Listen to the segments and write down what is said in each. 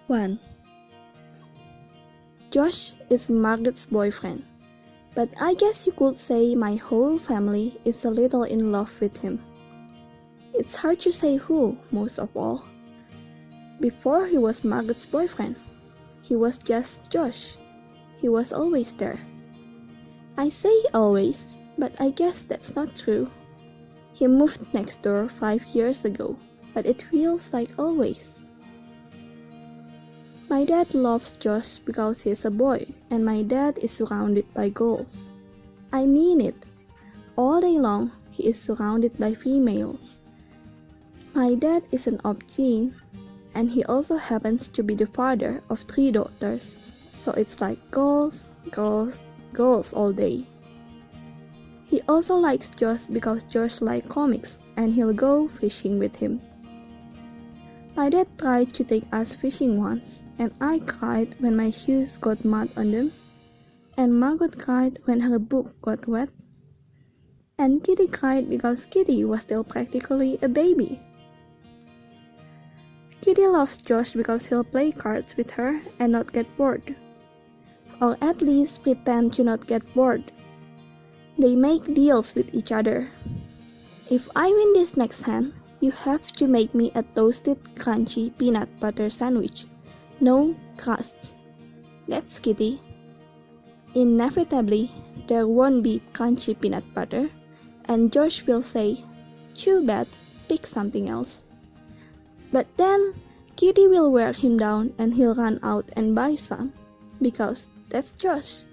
1. Josh is Margaret's boyfriend, but I guess you could say my whole family is a little in love with him. It's hard to say who, most of all. Before he was Margaret's boyfriend, he was just Josh. He was always there. I say always, but I guess that's not true. He moved next door 5 years ago, but it feels like always. My dad loves Josh because he's a boy, and my dad is surrounded by girls. I mean it. All day long, he is surrounded by females. My dad is an ob-gyn, and he also happens to be the father of 3 daughters, so it's like girls, girls, girls all day. He also likes Josh because Josh likes comics, and he'll go fishing with him. My dad tried to take us fishing once, and I cried when my shoes got mud on them, and Margaret cried when her book got wet, and Kitty cried because Kitty was still practically a baby. Kitty loves Josh because he'll play cards with her and not get bored, or at least pretend to not get bored. They make deals with each other. If I win this next hand, you have to make me a toasted, crunchy peanut butter sandwich. No crusts. That's Kitty. Inevitably, there won't be crunchy peanut butter, and Josh will say, "Too bad, pick something else." But then, Kitty will wear him down and he'll run out and buy some, because that's Josh.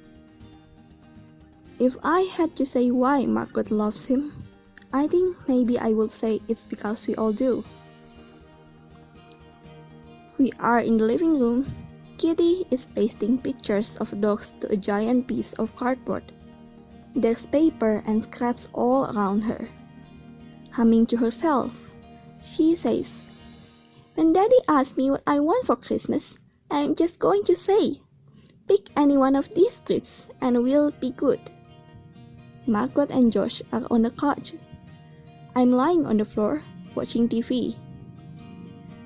If I had to say why Margaret loves him, I think maybe I would say it's because we all do. We are in the living room. Kitty is pasting pictures of dogs to a giant piece of cardboard. There's paper and scraps all around her. Humming to herself, she says, "When Daddy asks me what I want for Christmas, I'm just going to say, pick any one of these treats and we'll be good." Margaret and Josh are on the couch. I'm lying on the floor, watching TV.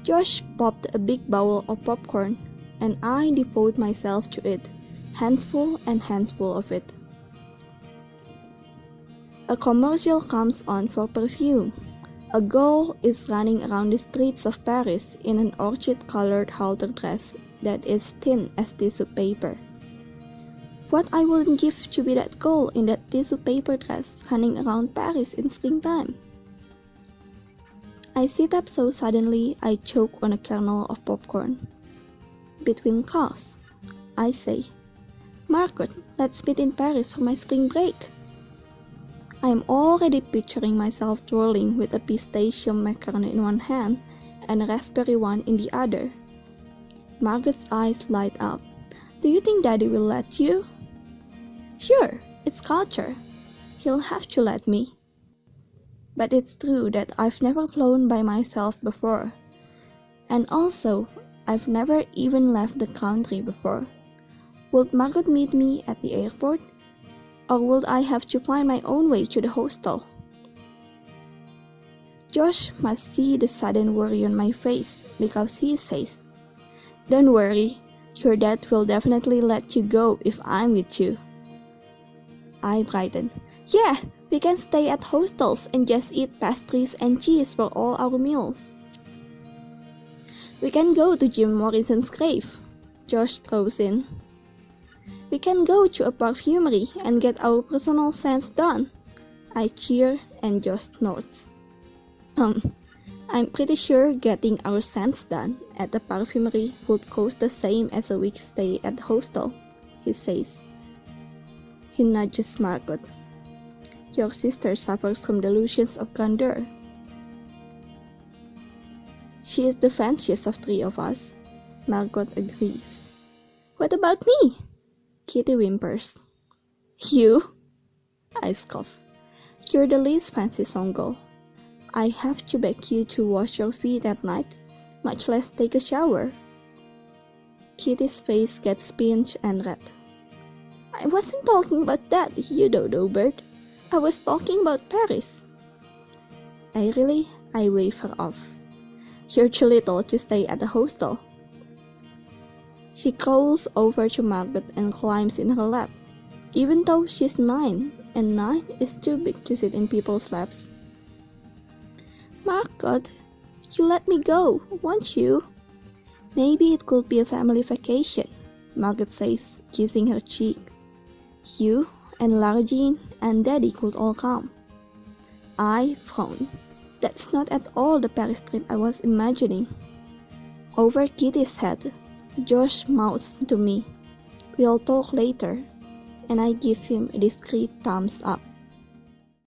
Josh popped a big bowl of popcorn, and I devote myself to it, handsful and handsful of it. A commercial comes on for perfume. A girl is running around the streets of Paris in an orchid-colored halter dress that is thin as tissue paper. What I wouldn't give to be that girl in that tissue paper dress running around Paris in springtime. I sit up so suddenly I choke on a kernel of popcorn. Between coughs, I say, "Margaret, let's meet in Paris for my spring break." I am already picturing myself twirling with a pistachio macaron in one hand and a raspberry one in the other. Margaret's eyes light up. "Do you think Daddy will let you?" "Sure, it's culture. He'll have to let me." But it's true that I've never flown by myself before. And also, I've never even left the country before. Would Margaret meet me at the airport? Or would I have to find my own way to the hostel? Josh must see the sudden worry on my face because he says, "Don't worry, your dad will definitely let you go if I'm with you." I brighten. "Yeah, we can stay at hostels and just eat pastries and cheese for all our meals." "We can go to Jim Morrison's grave," Josh throws in. "We can go to a perfumery and get our personal scents done." I cheer and Josh snorts. I'm pretty sure getting our scents done at the perfumery would cost the same as a week's stay at the hostel," he says. He nudges Margaret. "Your sister suffers from delusions of grandeur." "She is the fanciest of 3 of us," Margaret agrees. "What about me?" Kitty whimpers. "You?" I scoff. "You're the least fancy songle. I have to beg you to wash your feet at night, much less take a shower." Kitty's face gets pinched and red. "I wasn't talking about that, you dodo bird. I was talking about Paris." I wave her off. "You're too little to stay at the hostel." She crawls over to Margaret and climbs in her lap, even though she's 9, and 9 is too big to sit in people's laps. Margaret, you let me go, won't you? Maybe it could be a family vacation, Margaret says, kissing her cheek. You and Lara Jean and Daddy could all come. I frown. That's not at all the Paris trip I was imagining. Over Kitty's head, Josh mouths to me, "We'll talk later," and I give him a discreet thumbs up.